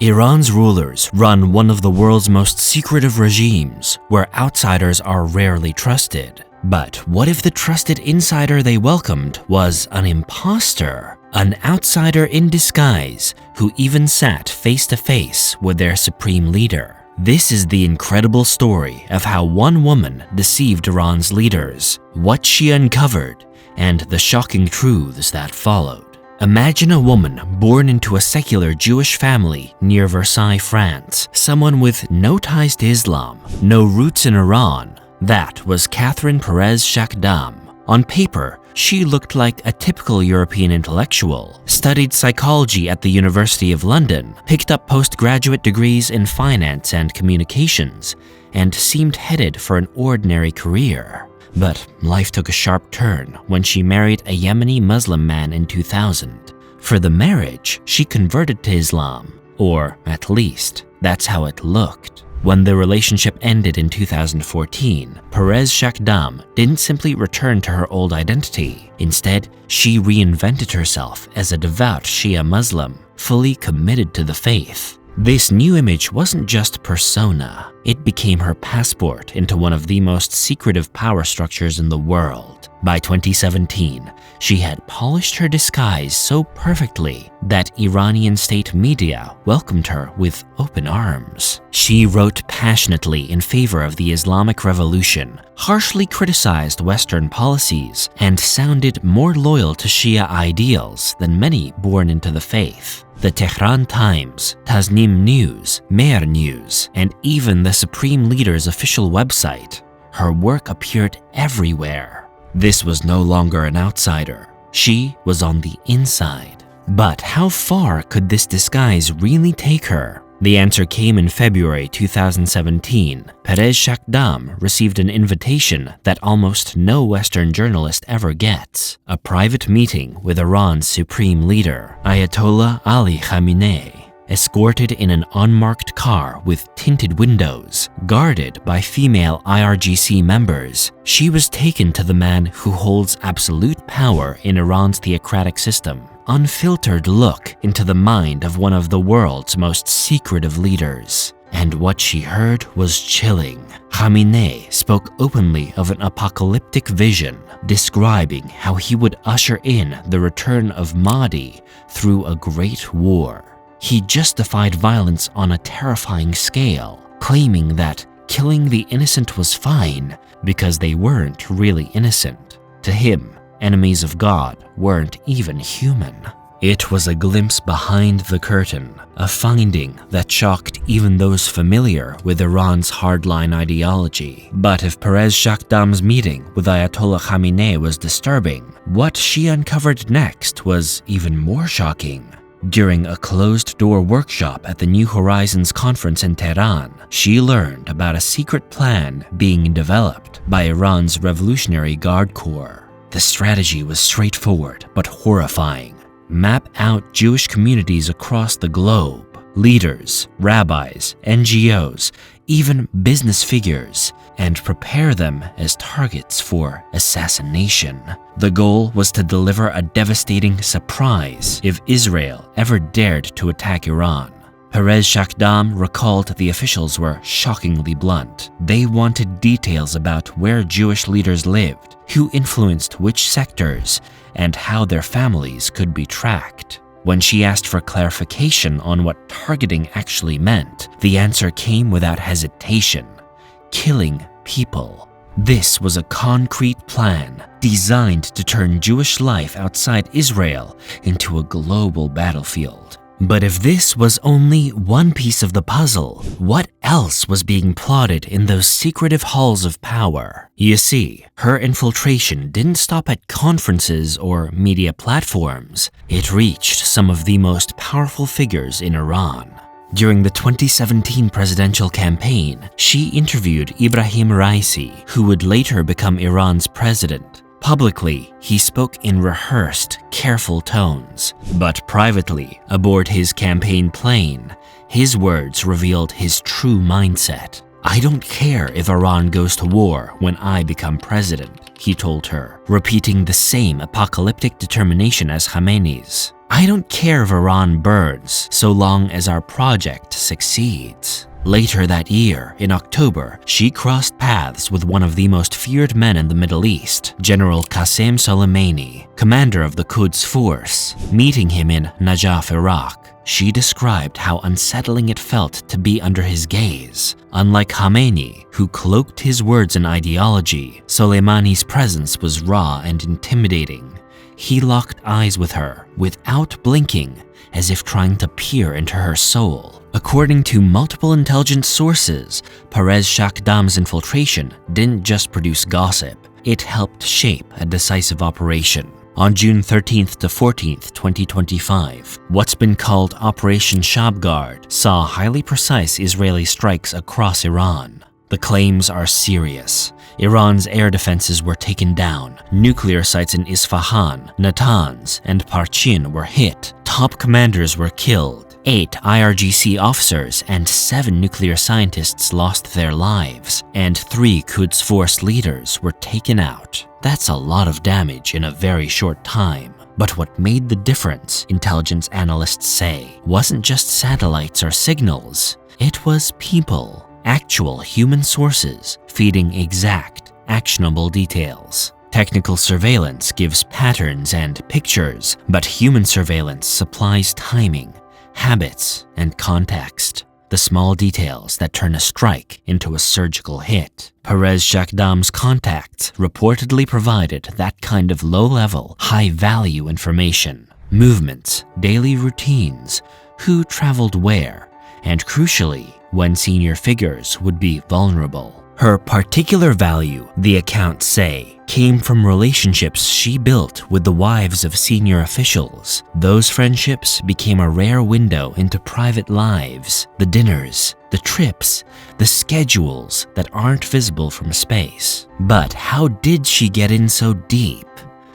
Iran's rulers run one of the world's most secretive regimes, where outsiders are rarely trusted. But what if the trusted insider they welcomed was an impostor? An outsider in disguise who even sat face to face with their supreme leader. This is the incredible story of how one woman deceived Iran's leaders, what she uncovered, and the shocking truths that followed. Imagine a woman born into a secular Jewish family near Versailles, France, someone with no ties to Islam, no roots in Iran. That was Catherine Perez Shakdam. On paper, she looked like a typical European intellectual, studied psychology at the University of London, picked up postgraduate degrees in finance and communications, and seemed headed for an ordinary career. But life took a sharp turn when she married a Yemeni Muslim man in 2000. For the marriage, she converted to Islam, or at least, that's how it looked. When the relationship ended in 2014, Perez Shakdam didn't simply return to her old identity. Instead, she reinvented herself as a devout Shia Muslim, fully committed to the faith. This new image wasn't just persona, it became her passport into one of the most secretive power structures in the world. By 2017, she had polished her disguise so perfectly that Iranian state media welcomed her with open arms. She wrote passionately in favor of the Islamic Revolution, harshly criticized Western policies, and sounded more loyal to Shia ideals than many born into the faith. The Tehran Times, Tasnim News, Mehr News, and even the Supreme Leader's official website. Her work appeared everywhere. This was no longer an outsider. She was on the inside. But how far could this disguise really take her? The answer came in February 2017. Perez Shakdam received an invitation that almost no Western journalist ever gets. A private meeting with Iran's supreme leader, Ayatollah Ali Khamenei. Escorted in an unmarked car with tinted windows, guarded by female IRGC members, she was taken to the man who holds absolute power in Iran's theocratic system. Unfiltered look into the mind of one of the world's most secretive leaders. And what she heard was chilling. Khamenei spoke openly of an apocalyptic vision, describing how he would usher in the return of Mahdi through a great war. He justified violence on a terrifying scale, claiming that killing the innocent was fine because they weren't really innocent. To him, enemies of God weren't even human. It was a glimpse behind the curtain, a finding that shocked even those familiar with Iran's hardline ideology. But if Perez Shakdam's meeting with Ayatollah Khamenei was disturbing, what she uncovered next was even more shocking. During a closed-door workshop at the New Horizons conference in Tehran, she learned about a secret plan being developed by Iran's Revolutionary Guard Corps. The strategy was straightforward but horrifying. Map out Jewish communities across the globe, leaders, rabbis, NGOs, even business figures, and prepare them as targets for assassination. The goal was to deliver a devastating surprise if Israel ever dared to attack Iran. Perez Shakdam recalled the officials were shockingly blunt. They wanted details about where Jewish leaders lived, who influenced which sectors, and how their families could be tracked. When she asked for clarification on what targeting actually meant, the answer came without hesitation: killing people. This was a concrete plan designed to turn Jewish life outside Israel into a global battlefield. But if this was only one piece of the puzzle, what else was being plotted in those secretive halls of power? You see, her infiltration didn't stop at conferences or media platforms. It reached some of the most powerful figures in Iran. During the 2017 presidential campaign, she interviewed Ibrahim Raisi, who would later become Iran's president. Publicly, he spoke in rehearsed, careful tones, but privately, aboard his campaign plane, his words revealed his true mindset. "I don't care if Iran goes to war when I become president," he told her, repeating the same apocalyptic determination as Khamenei's. "I don't care if Iran burns so long as our project succeeds." Later that year, in October, she crossed paths with one of the most feared men in the Middle East, General Qasem Soleimani, commander of the Quds Force. Meeting him in Najaf, Iraq, she described how unsettling it felt to be under his gaze. Unlike Khamenei, who cloaked his words in ideology, Soleimani's presence was raw and intimidating. He locked eyes with her without blinking, as if trying to peer into her soul. According to multiple intelligence sources, Perez Shakdam's infiltration didn't just produce gossip, it helped shape a decisive operation. On June 13th to 14th, 2025, what's been called Operation Shabgard saw highly precise Israeli strikes across Iran. The claims are serious. Iran's air defenses were taken down, nuclear sites in Isfahan, Natanz, and Parchin were hit, top commanders were killed, 8 IRGC officers and 7 nuclear scientists lost their lives, and 3 Quds Force leaders were taken out. That's a lot of damage in a very short time. But what made the difference, intelligence analysts say, wasn't just satellites or signals, it was people. Actual human sources feeding exact, actionable details. Technical surveillance gives patterns and pictures, but human surveillance supplies timing, habits, and context. The small details that turn a strike into a surgical hit. Perez Shakdam's contacts reportedly provided that kind of low-level, high-value information. Movements, daily routines, who traveled where, and crucially, when senior figures would be vulnerable. Her particular value, the accounts say, came from relationships she built with the wives of senior officials. Those friendships became a rare window into private lives, the dinners, the trips, the schedules that aren't visible from space. But how did she get in so deep?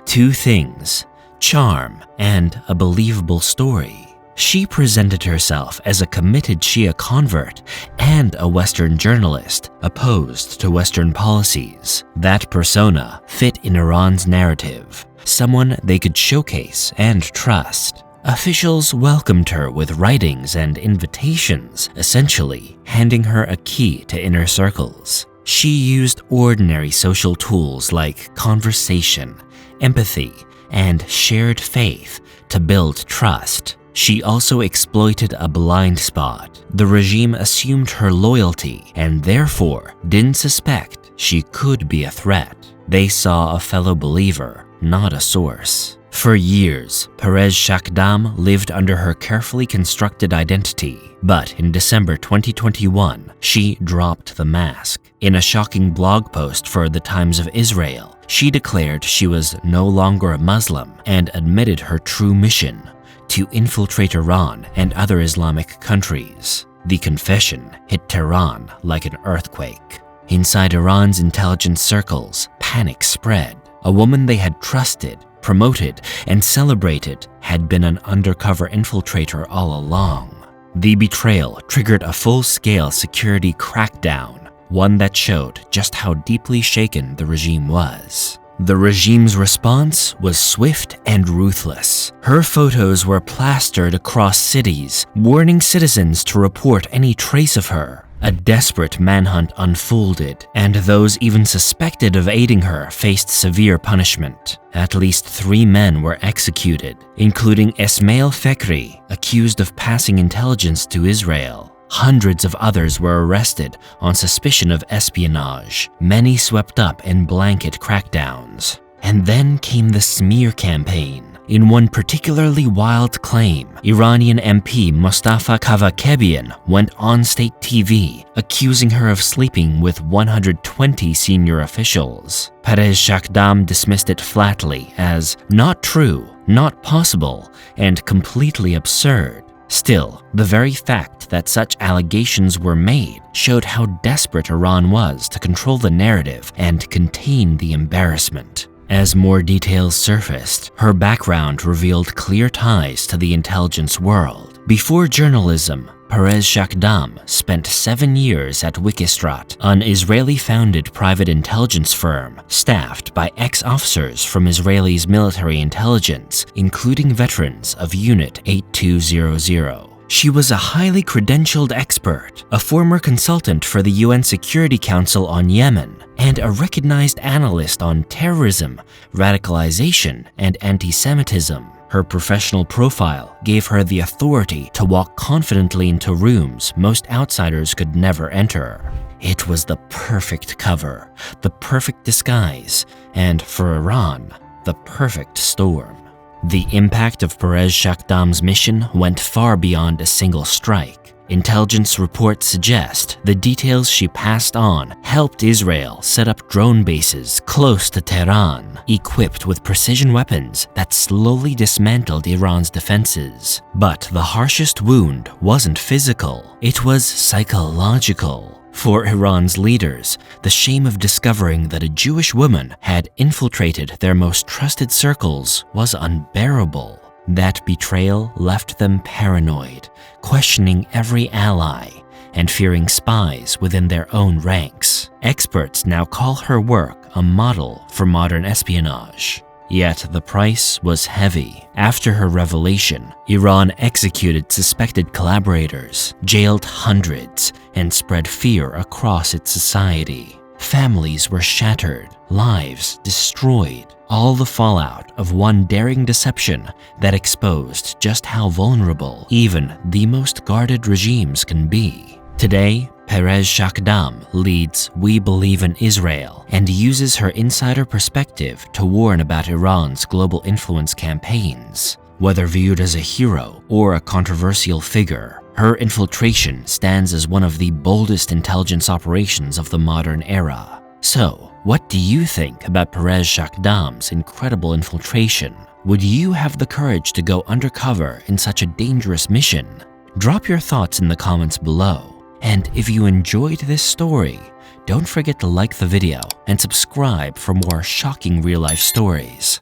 2 things: charm and a believable story. She presented herself as a committed Shia convert and a Western journalist opposed to Western policies. That persona fit in Iran's narrative, someone they could showcase and trust. Officials welcomed her with writings and invitations, essentially handing her a key to inner circles. She used ordinary social tools like conversation, empathy, and shared faith to build trust. She also exploited a blind spot. The regime assumed her loyalty and therefore didn't suspect she could be a threat. They saw a fellow believer, not a source. For years, Perez Shakdam lived under her carefully constructed identity, but in December 2021, she dropped the mask. In a shocking blog post for the Times of Israel, she declared she was no longer a Muslim and admitted her true mission: to infiltrate Iran and other Islamic countries. The confession hit Tehran like an earthquake. Inside Iran's intelligence circles, panic spread. A woman they had trusted, promoted, and celebrated had been an undercover infiltrator all along. The betrayal triggered a full-scale security crackdown, one that showed just how deeply shaken the regime was. The regime's response was swift and ruthless. Her photos were plastered across cities, warning citizens to report any trace of her. A desperate manhunt unfolded, and those even suspected of aiding her faced severe punishment. At least 3 men were executed, including Esmail Fekri, accused of passing intelligence to Israel. Hundreds of others were arrested on suspicion of espionage, many swept up in blanket crackdowns. And then came the smear campaign. In one particularly wild claim, Iranian MP Mostafa Kavakebian went on state TV, accusing her of sleeping with 120 senior officials. Perez Shakdam dismissed it flatly as not true, not possible, and completely absurd. Still, the very fact that such allegations were made showed how desperate Iran was to control the narrative and contain the embarrassment. As more details surfaced, her background revealed clear ties to the intelligence world. Before journalism, Perez Shakdam spent 7 years at Wikistrat, an Israeli-founded private intelligence firm staffed by ex-officers from Israel's military intelligence, including veterans of Unit 8200. She was a highly credentialed expert, a former consultant for the UN Security Council on Yemen, and a recognized analyst on terrorism, radicalization, and anti-Semitism. Her professional profile gave her the authority to walk confidently into rooms most outsiders could never enter. It was the perfect cover, the perfect disguise, and for Iran, the perfect storm. The impact of Perez Shakdam's mission went far beyond a single strike. Intelligence reports suggest the details she passed on helped Israel set up drone bases close to Tehran, equipped with precision weapons that slowly dismantled Iran's defenses. But the harshest wound wasn't physical, it was psychological. For Iran's leaders, the shame of discovering that a Jewish woman had infiltrated their most trusted circles was unbearable. That betrayal left them paranoid, questioning every ally, and fearing spies within their own ranks. Experts now call her work a model for modern espionage. Yet the price was heavy. After her revelation, Iran executed suspected collaborators, jailed hundreds, and spread fear across its society. Families were shattered, lives destroyed, all the fallout of one daring deception that exposed just how vulnerable even the most guarded regimes can be. Today, Perez Shakdam leads We Believe in Israel and uses her insider perspective to warn about Iran's global influence campaigns. Whether viewed as a hero or a controversial figure, her infiltration stands as one of the boldest intelligence operations of the modern era. So, what do you think about Perez Shakdam's incredible infiltration? Would you have the courage to go undercover in such a dangerous mission? Drop your thoughts in the comments below. And if you enjoyed this story, don't forget to like the video and subscribe for more shocking real-life stories.